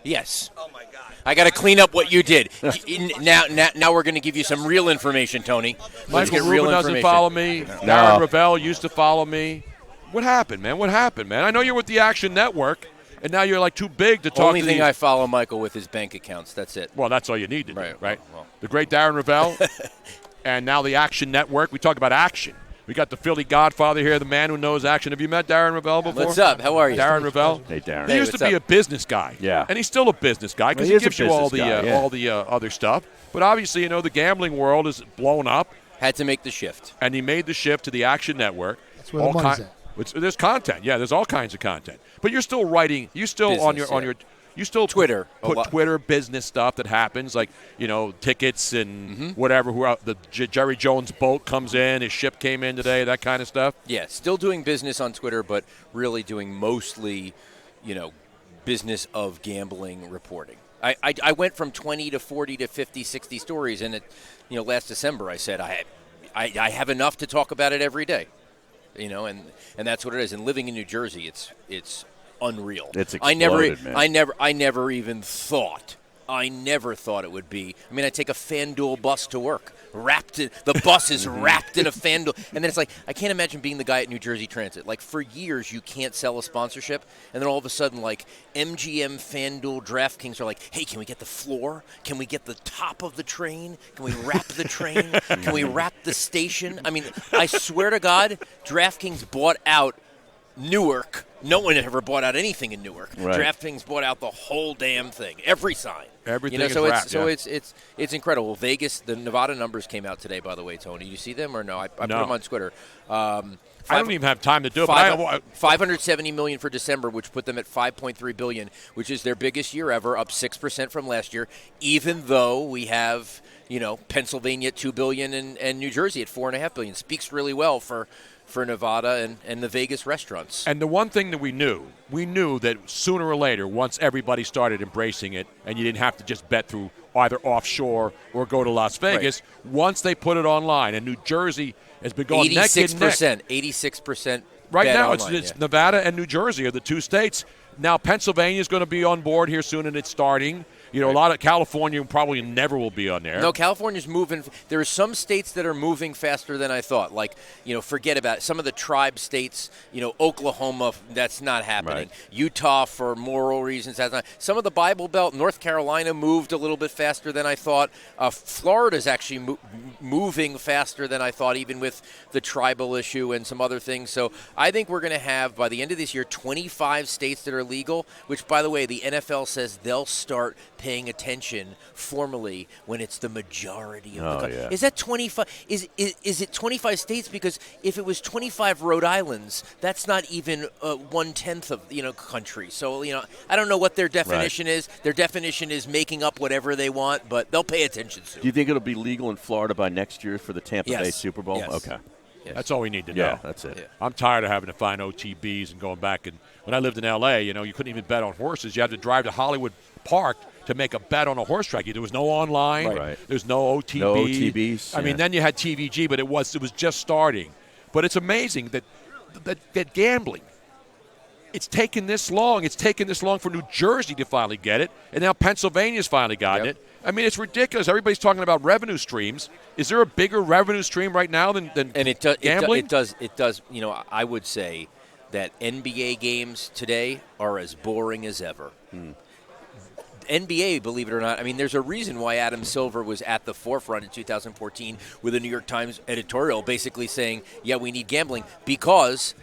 Yes. Oh my God! I got to clean up what you did. Now we're going to give you some real information, Tony. Let's Michael get real Rubin doesn't information. follow me. Darren Rovell used to follow me. What happened, man? What happened, man? I know you're with the Action Network, and now you're like too big to talk. Only thing I follow Michael with is bank accounts. That's it. Well, that's all you need to do, right? Well. The great Darren Rovell, and now the Action Network. We talk about action. We got the Philly Godfather here, the man who knows action. Have you met Darren Rovell before? What's up? How are you? Darren Rovell. Hey, Darren. He used to be a business guy. Yeah. And he's still a business guy because he gives you all the other stuff. But obviously, the gambling world is blown up. Had to make the shift. And he made the shift to the Action Network. That's where the money's at. There's content. Yeah, there's all kinds of content. But you're still writing. You still Business, on your you still Twitter. put Twitter business stuff that happens, like tickets and whatever. The Jerry Jones boat comes in, his ship came in today, that kind of stuff. Yeah, still doing business on Twitter, but really doing mostly, business of gambling reporting. I went from 20 to 40 to 50, 60 stories, and last December I said I have enough to talk about it every day, and that's what it is. And living in New Jersey, it's unreal. It's exploded, man. I never even thought. I never thought it would be. I mean, I take a FanDuel bus to work. The bus is wrapped in a FanDuel. And then it's like, I can't imagine being the guy at New Jersey Transit. Like, for years, you can't sell a sponsorship. And then all of a sudden, like, MGM, FanDuel, DraftKings are like, hey, can we get the floor? Can we get the top of the train? Can we wrap the train? Can we wrap the station? I mean, I swear to God, DraftKings bought out Newark. No one ever bought out anything in Newark. Right. DraftKings bought out the whole damn thing, every sign. Everything so is wrapped. It's incredible. Vegas, the Nevada numbers came out today, by the way, Tony. You see them or no? I put them on Twitter. I don't even have time to do it. $570 million for December, which put them at $5.3 billion, which is their biggest year ever, up 6% from last year. Even though we have Pennsylvania at $2 billion and New Jersey at $4.5 billion, speaks really well for Nevada and the Vegas restaurants. And the one thing that we knew that sooner or later, once everybody started embracing it, and you didn't have to just bet through either offshore or go to Las Vegas, once they put it online, and New Jersey has been going neck and neck. 86%. Right now, online, it's Nevada and New Jersey are the two states. Now, Pennsylvania is going to be on board here soon, and it's starting. A lot of California probably never will be on there. No, California's moving. There are some states that are moving faster than I thought. Like, forget about it. Some of the tribe states, Oklahoma, that's not happening. Right. Utah, for moral reasons, that's not. Some of the Bible Belt, North Carolina moved a little bit faster than I thought. Florida's actually moving faster than I thought, even with the tribal issue and some other things. So I think we're going to have, by the end of this year, 25 states that are legal, which, by the way, the NFL says they'll start paying attention formally when it's the majority of the country. Yeah. Is that 25? Is it 25 states? Because if it was 25 Rhode Islands, that's not even 1/10 of country. So I don't know what their definition is. Their definition is making up whatever they want, but they'll pay attention soon. Do you think it'll be legal in Florida by next year for the Tampa Bay Super Bowl? Yes. Okay. Yes. That's all we need to know. Yeah, that's it. Yeah. I'm tired of having to find OTBs and going back. And when I lived in L.A., you couldn't even bet on horses. You had to drive to Hollywood Park to make a bet on a horse track. There was no online. Right. There's no OTB. No OTBs. I mean, then you had TVG, but it was just starting. But it's amazing that gambling, it's taken this long. It's taken this long for New Jersey to finally get it, and now Pennsylvania's finally gotten it. I mean, it's ridiculous. Everybody's talking about revenue streams. Is there a bigger revenue stream right now than gambling? It does. I would say that NBA games today are as boring as ever. NBA, believe it or not, I mean, there's a reason why Adam Silver was at the forefront in 2014 with a New York Times editorial basically saying, yeah, we need gambling, because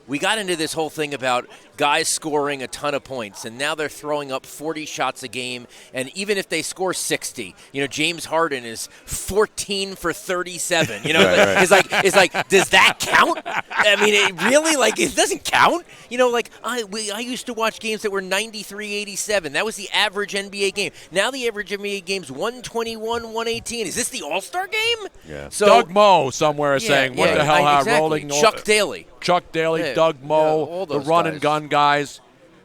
we got into this whole thing about guys scoring a ton of points, and now they're throwing up 40 shots a game, and even if they score 60, James Harden is 14 for 37. It's like, does that count? I mean, it doesn't count. I used to watch games that were 93-87. That was the average NBA game. Now the average NBA game's 121-118. Is this the All-Star game? Yeah. So, Doug Moe somewhere is saying, what the hell, exactly. rolling? Chuck Daly, Doug Moe, the run and gun guys,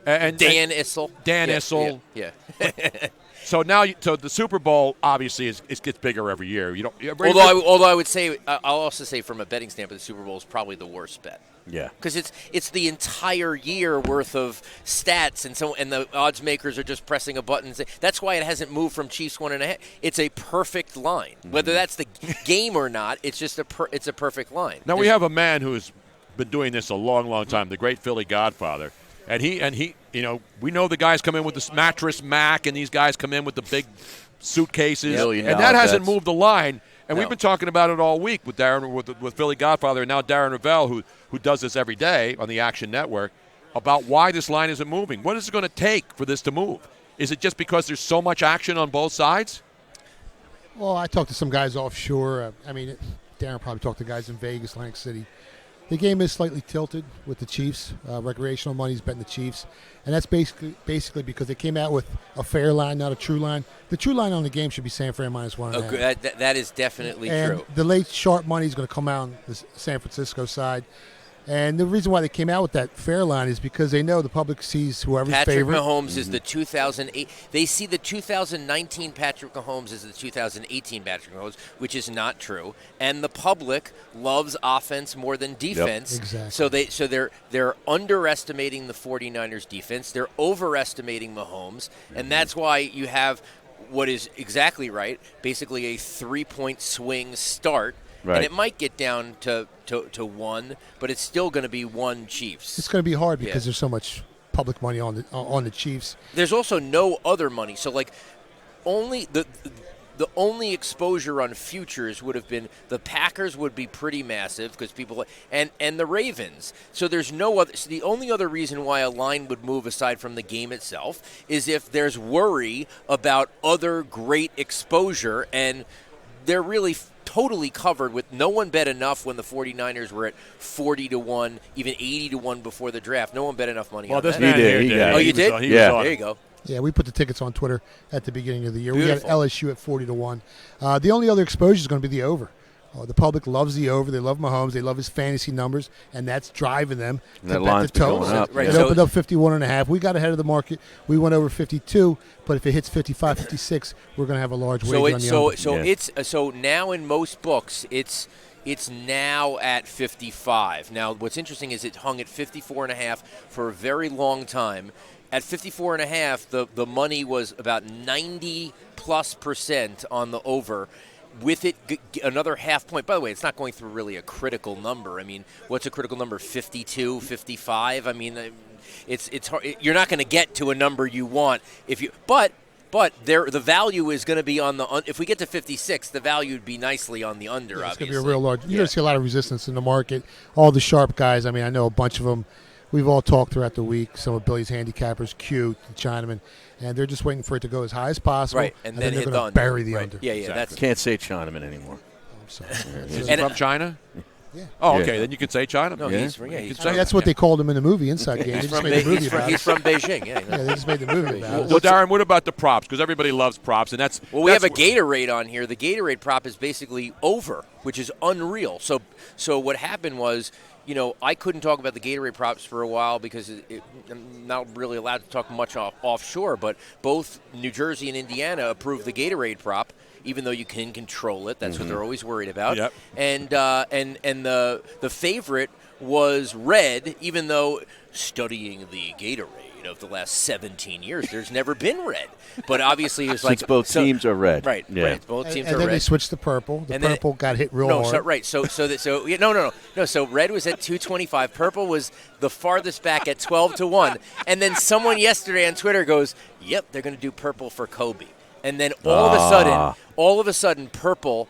and Dan Issel. Issel. Yeah. So now, the Super Bowl obviously it gets bigger every year. Although I would say, I'll also say from a betting standpoint, the Super Bowl is probably the worst bet. Yeah. Because it's the entire year worth of stats, and the odds makers are just pressing a button. That's why it hasn't moved from Chiefs 1.5. It's a perfect line. Whether that's the game or not, it's just it's a perfect line. Now we have a man who's been doing this a long, long time, the great Philly Godfather, and he, we know the guys come in with this mattress Mac, and these guys come in with the big suitcases, and that hasn't moved the line. And we've been talking about it all week with Darren, with Philly Godfather, and now Darren Rovell, who does this every day on the Action Network, about why this line isn't moving. What is it going to take for this to move? Is it just because there's so much action on both sides? Well, I talked to some guys offshore. Darren probably talked to guys in Vegas, Atlantic City. The game is slightly tilted with the Chiefs. Recreational money's betting the Chiefs. And that's basically because they came out with a fair line, not a true line. The true line on the game should be San Fran -1.5. Oh, that is definitely true. The late sharp money is going to come out on the San Francisco side. And the reason why they came out with that fair line is because they know the public sees whoever's favorite. Patrick Mahomes is the 2008. They see the 2019 Patrick Mahomes as the 2018 Patrick Mahomes, which is not true. And the public loves offense more than defense. Yep. Exactly. So they're underestimating the 49ers defense. They're overestimating Mahomes, and that's why you have what is exactly right, basically a 3-point swing start. Right. And it might get down to 1, but it's still going to be 1 Chiefs. It's going to be hard because there's so much public money on the Chiefs. There's also no other money. So, only the only exposure on futures would have been the Packers would be pretty massive because people and the Ravens. So there's no other. So the only other reason why a line would move aside from the game itself is if there's worry about other great exposure, and they're really totally covered with no one bet enough when the 49ers were at 40-1, even 80-1 before the draft. No one bet enough money on this that. man here did. Oh, you did? There you go. Yeah, we put the tickets on Twitter at the beginning of the year. Beautiful. We had LSU at 40-1. The only other exposure is going to be the over. The public loves the over. They love Mahomes. They love his fantasy numbers, and that's driving them And to that bet line's the been total. going up. Right. It So- opened up 51.5. We got ahead of the market. We went over 52, but if it hits 55, 56, we're going to have a large wager on the under. So now in most books it's now at 55. Now what's interesting is it hung at 54.5 for a very long time. At 54.5, the money was about 90+% on the over. With it, another half point. By the way, it's not going through really a critical number. I mean, what's a critical number? 52, 55? I mean, it's hard. You're not going to get to a number you want if you. But the value is going to be on the. If we get to 56, the value would be nicely on the under. It's obviously, going to be a real large. You're going to see a lot of resistance in the market. All the sharp guys. I mean, I know a bunch of them. We've all talked throughout the week. Some of Billy's handicappers, Q, the Chinaman, and they're just waiting for it to go as high as possible. Right, and then they're hit going the to bury the right. under. Yeah, Exactly. that's Can't say Chinaman anymore. I'm sorry. Is he from China? Yeah. Oh, okay. Then you could say China. No, Yeah. he's You he's could say That's what they called him in the movie, Inside Game. They he's just from made a movie about he's it. from Beijing. Yeah. Yeah, they just made the movie about it. Well, Darren, what about the props? Because everybody loves props, and that's Well, we have a that's- Gatorade on here. The Gatorade prop is basically over, which is unreal. So what happened was, I couldn't talk about the Gatorade props for a while because I'm not really allowed to talk much offshore, but both New Jersey and Indiana approved the Gatorade prop, even though you can control it. That's what they're always worried about. Yep. And the favorite was red, even though studying the Gatorade of the last 17 years, there's never been red. But obviously it was Since both teams are red. Right, Yeah. right. Both teams And are then red. they switched to purple. The And then purple got hit real No, hard. so, right. So red was at 225. Purple was the farthest back at 12-1. And then someone yesterday on Twitter goes, "Yep, they're going to do purple for Kobe." And then all of a sudden, purple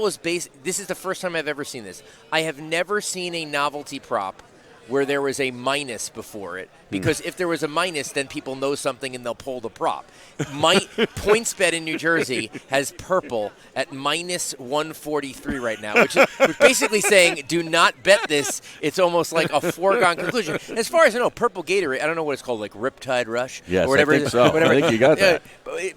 is this is the first time I've ever seen this. I have never seen a novelty prop where there was a minus before it, because if there was a minus, then people know something and they'll pull the prop. PointsBet in New Jersey has purple at minus 143 right now, which is basically saying do not bet this. It's almost like a foregone conclusion. As far as I know, purple Gatorade, I don't know what it's called, like Riptide Rush? Yes, or whatever I it think is, so. whatever. I think you got that.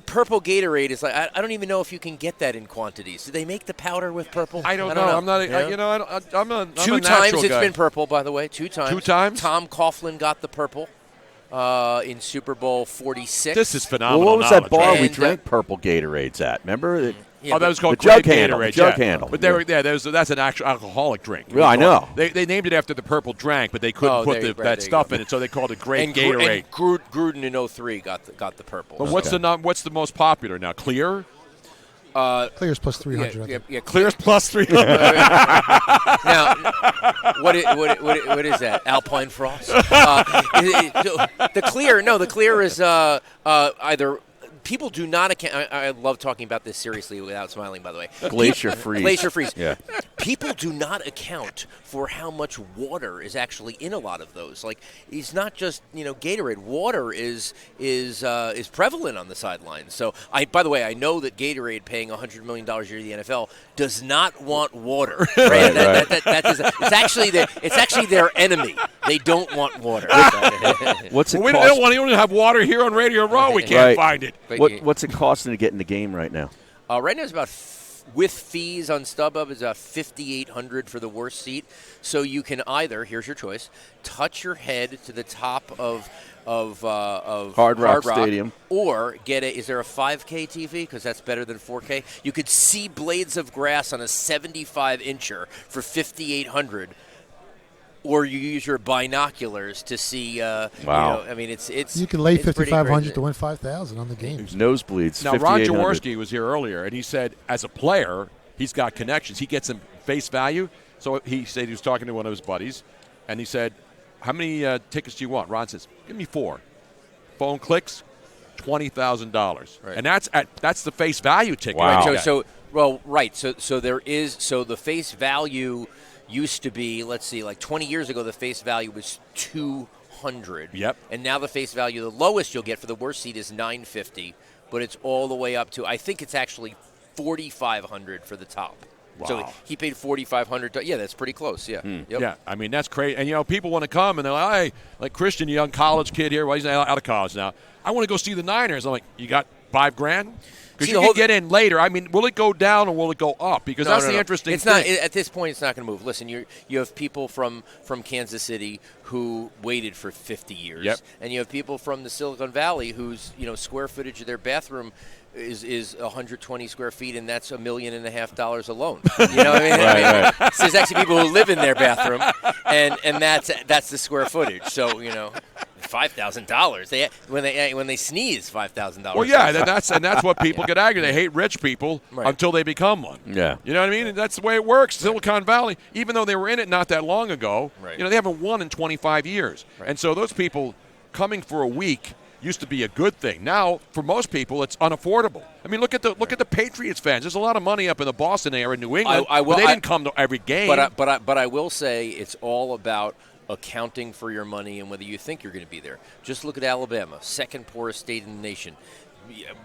Purple Gatorade is like, I don't even know if you can get that in quantities. Do they make the powder with purple? I don't know. I'm not. I'm a Two natural times it's guy. been purple, by the way. Two times. Two times? Tom Coughlin got the purple in Super Bowl 46. This is phenomenal. Well, what was that bar we And, drank purple Gatorades at? Remember? Yeah, Oh, that was called the jug Grape handle, Gatorade. the jug yeah. handle. But that's an actual alcoholic drink. Yeah, I know. They named it after the purple drank, but they couldn't put that stuff in it, so they called it Grape Gatorade. And Gruden in 03 got the purple. But what's the most popular now? Clear? Clear's plus 300. Yeah, Clear's plus 300. Now, what is that? Alpine Frost? The clear is either. People do not account. I love talking about this seriously without smiling, by the way. Glacier freeze. Glacier freeze. Yeah. People do not account for how much water is actually in a lot of those. Like, it's not just Gatorade. Water is prevalent on the sidelines. So, by the way, I know that Gatorade paying $100 million a year to the NFL does not want water. Right? It's actually their enemy. They don't want water. What's it We cost? don't even have water here on Radio Row. We can't find it. What's it costing to get in the game right now? Right now it's about with fees on StubHub is about $5,800 for the worst seat. So you can either, here's your choice, touch your head to the top of Hard Rock Stadium, or is there a 5K TV? Because that's better than 4K. You could see blades of grass on a 75-incher for $5,800. Or you use your binoculars to see. Wow! It's you can lay $5,500 to win $5,000 on the game. Nosebleeds. Now, Ron Jaworski was here earlier, and he said, as a player, he's got connections. He gets some face value. So he said he was talking to one of his buddies, and he said, "How many tickets do you want?" Ron says, "Give me 4." Phone clicks, $20,000, and that's the face value ticket. Wow. Right. So there is. So the face value used to be, let's see, like 20 years ago, the face value was $200. Yep. And now the face value, the lowest you'll get for the worst seat is $950, but it's all the way up to, I think it's actually $4,500 for the top. Wow. So he paid $4,500. Yeah, that's pretty close. Yeah. Yep. Yeah, that's crazy. And people want to come, and they're like, "Hey, like Christian, a young college kid here. Well, he's out of college now. I want to go see the Niners." I'm like, "You got $5,000?" Because you can get in later. Will it go down or will it go up? Because that's the interesting thing. Not at this point. It's not going to move. Listen, you have people from Kansas City who waited for 50 years, and you have people from the Silicon Valley whose square footage of their bathroom is 120 square feet, and that's $1.5 million alone. You know what I mean? So there's actually people who live in their bathroom, and that's the square footage. So $5,000. When they sneeze, $5,000. Well, yeah, that's what people get angry. They hate rich people until they become one. Yeah, you know what I mean? And that's the way it works. Silicon Valley, even though they were in it not that long ago, they haven't won in 25 years, and so those people coming for a week used to be a good thing. Now, for most people, it's unaffordable. Look at the Patriots fans. There's a lot of money up in the Boston area, in New England. But they didn't come to every game. But I will say it's all about accounting for your money and whether you think you're going to be there. Just look at Alabama, second poorest state in the nation.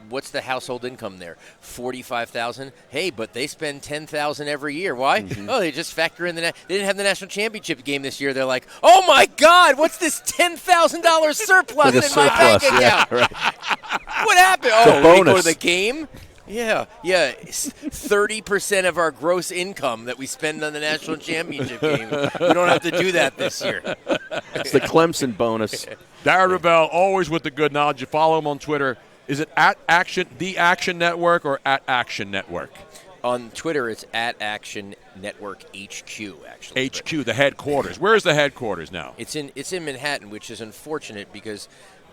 What's the household income there? $45,000. Hey, but they spend $10,000 every year. Why? Mm-hmm. Oh, they just factor in they didn't have the national championship game this year. They're like, oh my God, what's this $10,000 surplus in my bank account? Yeah, right. What happened? It's we go to the game. Yeah. 30% of our gross income that we spend on the national championship game. We don't have to do that this year. It's the Clemson bonus. Darren Rovell, always with the good knowledge. You follow him on Twitter. Is it @The Action Network or @Action Network? On Twitter, it's @Action Network HQ, actually. HQ, the headquarters. Where is the headquarters now? It's in Manhattan, which is unfortunate because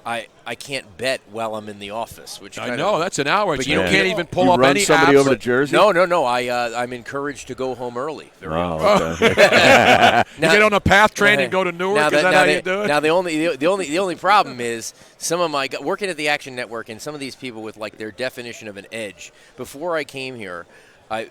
I can't bet while I'm in the office. Which I know, that's an hour. But you can't even pull up run any somebody apps. over to Jersey? No. I'm encouraged to go home early. Okay. You get on a PATH train and go to Newark. Is that how you do it? Now the only problem is some of my working at the Action Network and some of these people with like their definition of an edge. Before I came here,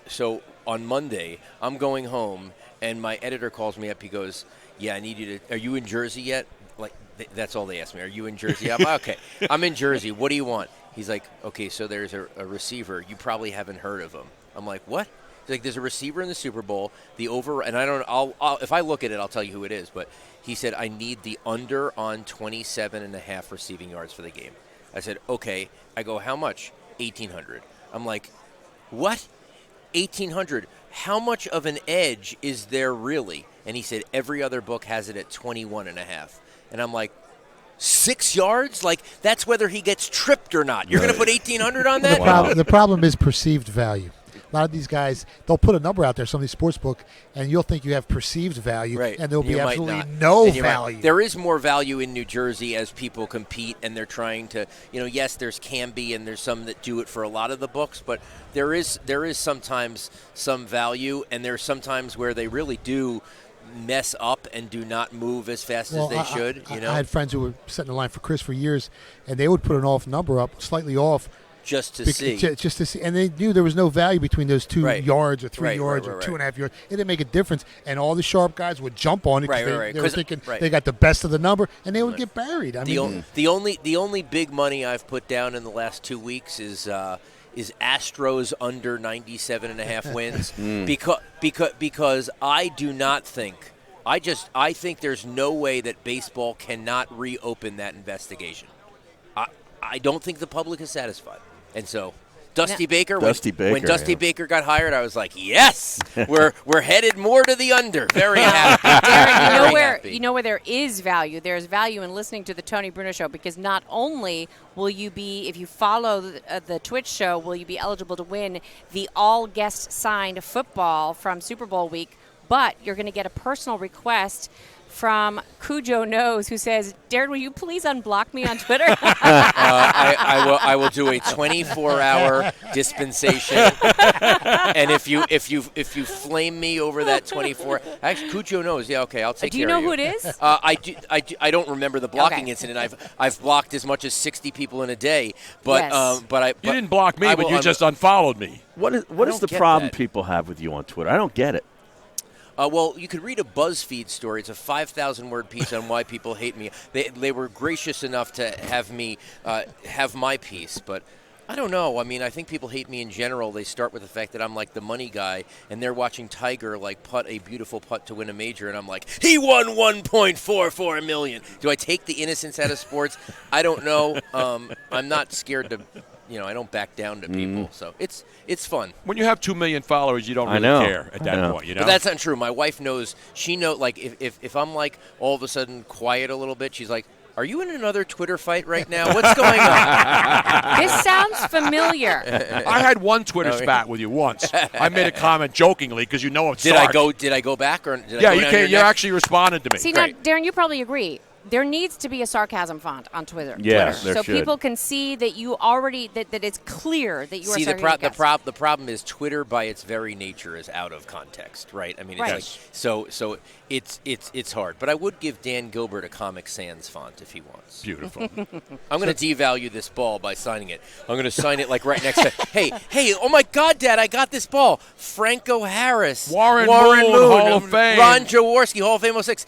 so on Monday I'm going home and my editor calls me up. He goes, "Yeah, I need you to. Are you in Jersey yet?" Like. That's all they asked me. Are you in Jersey? I'm okay. I'm in Jersey. What do you want? He's like, okay, so there's a receiver. You probably haven't heard of him. I'm like, what? He's like, there's a receiver in the Super Bowl. The over, and I don't. I'll if I look at it, I'll tell you who it is. But he said I need the under on 27.5 receiving yards for the game. I said, okay. I go, how much? 1,800. I'm like, what? 1,800. How much of an edge is there really? And he said every other book has it at 21.5. And I'm like, 6 yards? Like, that's whether he gets tripped or not. You're going to put 1,800 on that? The problem is perceived value. a lot of these guys, they'll put a number out there, some of these sports book, and you'll think you have perceived value, Right. and there'll be You might absolutely not. no And you might- value. There is more value in New Jersey as people compete, and they're trying to, yes, there's Canby, and there's some that do it for a lot of the books, but there is sometimes some value, and there's sometimes where they really do mess up and do not move as fast as they should. I had friends who were setting the line for Chris for years, and they would put an off number up, slightly off, just to see. Just to see. And they knew there was no value between those 2 Right. yards or 3 Right, yards right, or right, 2.5 yards. It didn't make a difference. And all the sharp guys would jump on it because they were thinking they got the best of the number, and they would get buried. The only big money I've put down in the last 2 weeks is Astros under 97.5 wins because I do not think I think there's no way that baseball cannot reopen that investigation. I don't think the public is satisfied, and so. Dusty Baker. When Dusty Baker got hired, I was like, yes, we're headed more to the under. Very happy. Darren, you know where there is value. There's value in listening to the Tony Bruno Show, because not only will you be, if you follow the Twitch show, will you be eligible to win the all guest signed football from Super Bowl week, but you're going to get a personal request from Cujo Knows, who says, Darren, will you please unblock me on Twitter? I will do a 24-hour dispensation, and if you flame me over that 24, actually Cujo Knows. Yeah, okay, I'll take care of you. Do you know who it is? I don't remember the blocking incident. I've blocked as much as 60 people in a day, but you didn't block me, but you just unfollowed me. What is the problem people have with you on Twitter? I don't get it. Well, you could read a BuzzFeed story. It's a 5,000-word piece on why people hate me. They were gracious enough to have me have my piece, but I don't know. I mean, I think people hate me in general. They start with the fact that I'm like the money guy, and they're watching Tiger like putt a beautiful putt to win a major, and I'm like, he won $1.44 million. Do I take the innocence out of sports? I don't know. I'm not scared to. I don't back down to people, so it's fun. When you have 2 million followers, you don't really care at that point, But that's not true. My wife knows. She knows. Like if I'm like all of a sudden quiet a little bit, she's like, "Are you in another Twitter fight right now? What's going on?" This sounds familiar. I had one Twitter spat with you once. I made a comment jokingly because it's Did I go back or? Did I go you came. You actually responded to me. See, now, Darren, you probably agree. There needs to be a sarcasm font on Twitter. Yes, so people can see that you already that it's clear that you are. See, the problem is Twitter by its very nature is out of context, right? I mean, it's like so it's hard. But I would give Dan Gilbert a Comic Sans font if he wants. Beautiful. I'm going to devalue this ball by signing it. I'm going to sign it like right next to. Hey! Oh my God, Dad! I got this ball. Franco Harris, Warren Moon, Hall of Fame, Ron Jaworski, Hall of Fame 06.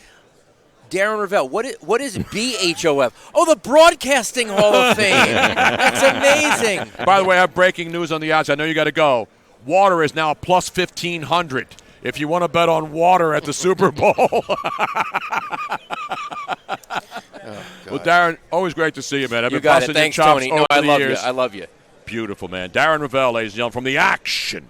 Darren Rovell, what is BHOF? Oh, the Broadcasting Hall of Fame. That's amazing. By the way, I have breaking news on the odds. I know you got to go. Water is now plus 1,500 if you want to bet on water at the Super Bowl. Well, Darren, always great to see you, man. I've been got it. busting Thanks, your chops Tony. over I the love years. you. I love you. Beautiful, man. Darren Rovell, ladies and gentlemen, from the Action